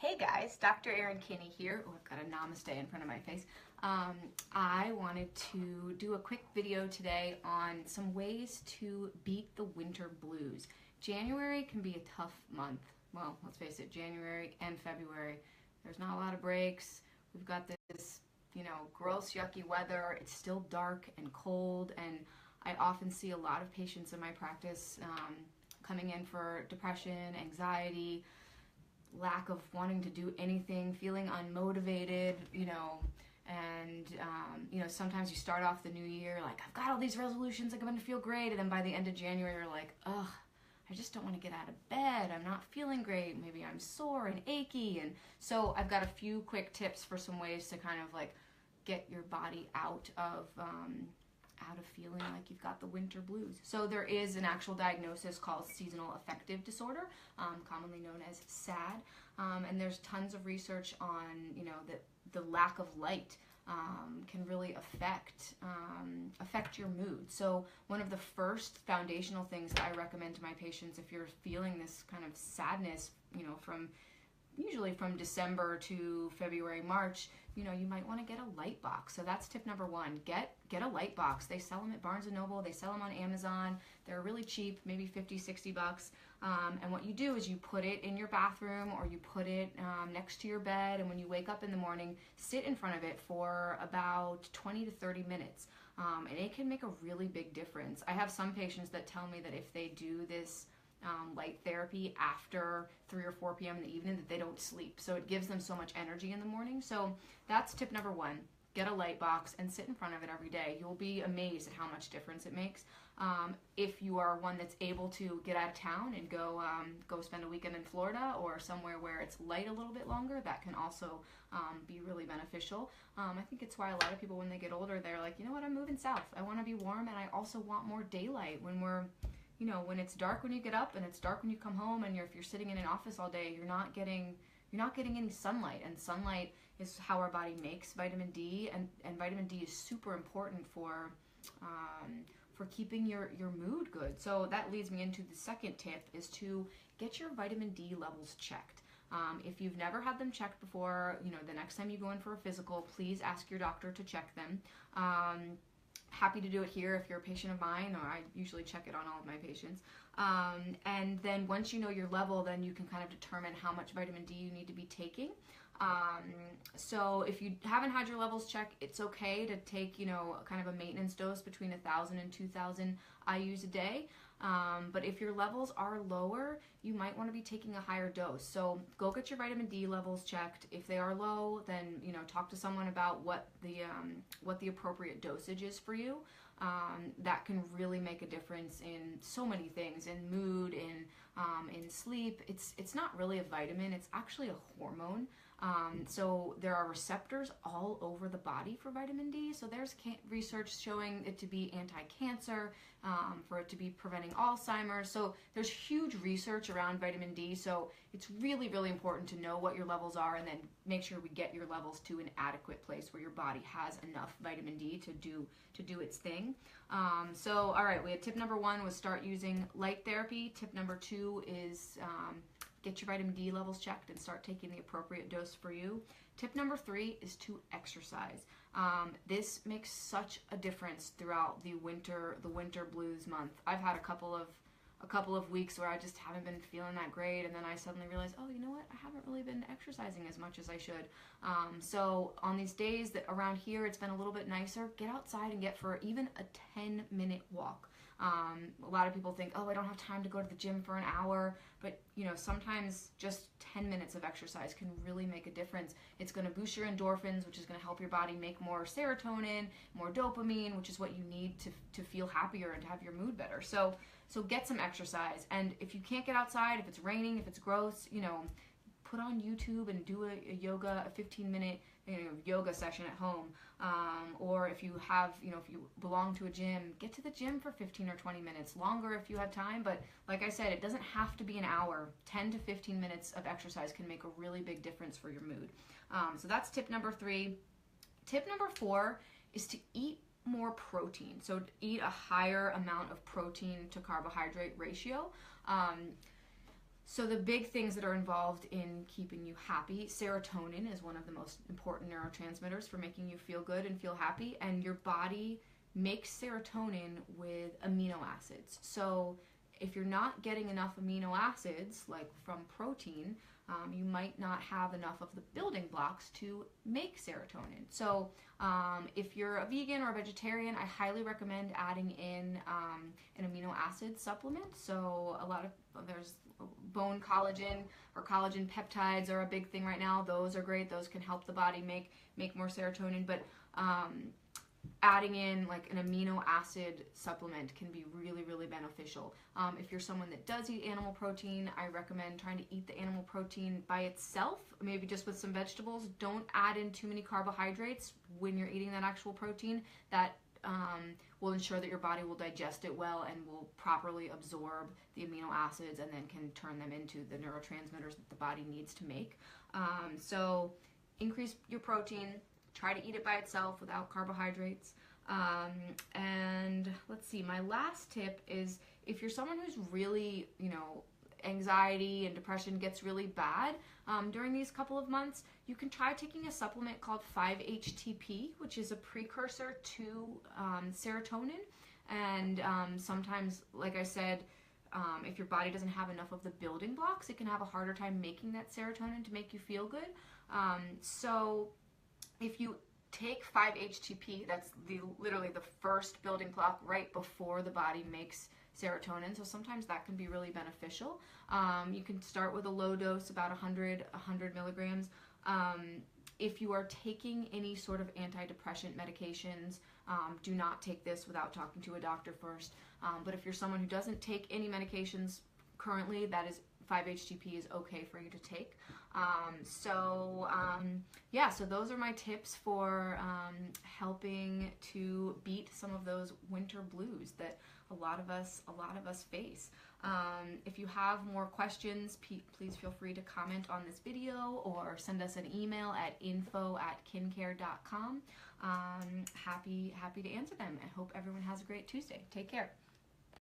Hey guys, Dr. Erin Kinney here. Oh, I've got a namaste in front of my face. I wanted to do a quick video today on some ways to beat the winter blues. January can be a tough month. Well, let's face it, January and February. There's not a lot of breaks. We've got this, gross, yucky weather. It's still dark and cold, and I often see a lot of patients in my practice coming in for depression, anxiety, lack of wanting to do anything, feeling unmotivated, and sometimes you start off the new year like, I've got all these resolutions, like I'm gonna feel great, and then by the end of January you're like, ugh, I just don't want to get out of bed, I'm not feeling great, maybe I'm sore and achy. And so I've got a few quick tips for some ways to kind of like get your body out of feeling like you've got the winter blues. So there is an actual diagnosis called seasonal affective disorder, commonly known as SAD, and there's tons of research on that the lack of light can really affect your mood. So one of the first foundational things that I recommend to my patients, if you're feeling this kind of sadness, usually from December to February, March, you might want to get a light box. So that's tip number one. Get a light box. They sell them at Barnes & Noble. They sell them on Amazon. They're really cheap, maybe 50, 60 bucks. And what you do is you put it in your bathroom, or you put it next to your bed, and when you wake up in the morning, sit in front of it for about 20 to 30 minutes. And it can make a really big difference. I have some patients that tell me that if they do this light therapy after 3 or 4 p.m. in the evening, that they don't sleep. So it gives them so much energy in the morning. So that's tip number one. Get a light box and sit in front of it every day. You'll be amazed at how much difference it makes. If you are one that's able to get out of town and go spend a weekend in Florida or somewhere where it's light a little bit longer, that can also be really beneficial. I think it's why a lot of people, when they get older, they're like, you know what, I'm moving south. I want to be warm, and I also want more daylight. When it's dark when you get up and it's dark when you come home, and if you're sitting in an office all day, you're not getting any sunlight, and sunlight is how our body makes vitamin D, and vitamin D is super important for keeping your mood good. So that leads me into the second tip, is to get your vitamin D levels checked. If you've never had them checked before, the next time you go in for a physical, please ask your doctor to check them. Happy to do it here if you're a patient of mine, or I usually check it on all of my patients. And then once you know your level, then you can kind of determine how much vitamin D you need to be taking. So if you haven't had your levels checked, it's okay to take, kind of a maintenance dose between 1,000 and 2,000 IUs a day. But if your levels are lower, you might want to be taking a higher dose. So go get your vitamin D levels checked. If they are low, then talk to someone about what the appropriate dosage is for you. That can really make a difference in so many things, in mood, in sleep. It's not really a vitamin; it's actually a hormone. So there are receptors all over the body for vitamin D. So there's research showing it to be anti-cancer, for it to be preventing Alzheimer's. So there's huge research around vitamin D. So it's really, really important to know what your levels are, and then make sure we get your levels to an adequate place where your body has enough vitamin D to do its thing. So all right, we had tip number one was start using light therapy. Tip number two is get your vitamin D levels checked and start taking the appropriate dose for you. Tip number three is to exercise. This makes such a difference throughout the winter blues month. I've had a couple of weeks where I just haven't been feeling that great, and then I suddenly realized, oh, you know what? I haven't really been exercising as much as I should. So on these days that around here it's been a little bit nicer, get outside and get for even a 10-minute walk. A lot of people think, oh, I don't have time to go to the gym for an hour, but sometimes just 10 minutes of exercise can really make a difference. It's going to boost your endorphins, which is going to help your body make more serotonin, more dopamine, which is what you need to feel happier and to have your mood better. So get some exercise. And if you can't get outside, if it's raining, if it's gross, put on YouTube and do a 15-minute yoga session at home. Or if you have, if you belong to a gym, get to the gym for 15 or 20 minutes, longer if you have time. But like I said, it doesn't have to be an hour. 10 to 15 minutes of exercise can make a really big difference for your mood. So that's tip number three. Tip number four is to eat more protein. So eat a higher amount of protein to carbohydrate ratio. So the big things that are involved in keeping you happy, serotonin is one of the most important neurotransmitters for making you feel good and feel happy, and your body makes serotonin with amino acids. So if you're not getting enough amino acids, like from protein, you might not have enough of the building blocks to make serotonin. So if you're a vegan or a vegetarian, I highly recommend adding in an amino acid supplement. So there's bone collagen or collagen peptides are a big thing right now. Those are great. Those can help the body make more serotonin. But adding in like an amino acid supplement can be really, really beneficial. If you're someone that does eat animal protein, I recommend trying to eat the animal protein by itself, maybe just with some vegetables. Don't add in too many carbohydrates when you're eating that actual protein. That will ensure that your body will digest it well and will properly absorb the amino acids and then can turn them into the neurotransmitters that the body needs to make. So increase your protein. Try to eat it by itself without carbohydrates. And let's see, my last tip is if you're someone who's really, anxiety and depression gets really bad during these couple of months, you can try taking a supplement called 5-HTP, which is a precursor to serotonin. And sometimes, like I said, if your body doesn't have enough of the building blocks, it can have a harder time making that serotonin to make you feel good. So if you take 5-HTP, that's literally the first building block right before the body makes serotonin, so sometimes that can be really beneficial. You can start with a low dose, about 100 milligrams. If you are taking any sort of antidepressant medications, do not take this without talking to a doctor first. But if you're someone who doesn't take any medications currently, that is 5-HTP is okay for you to take. So those are my tips for helping to beat some of those winter blues that a lot of us face. If you have more questions, please feel free to comment on this video or send us an email at info@kincare.com. Happy to answer them. I hope everyone has a great Tuesday. Take care.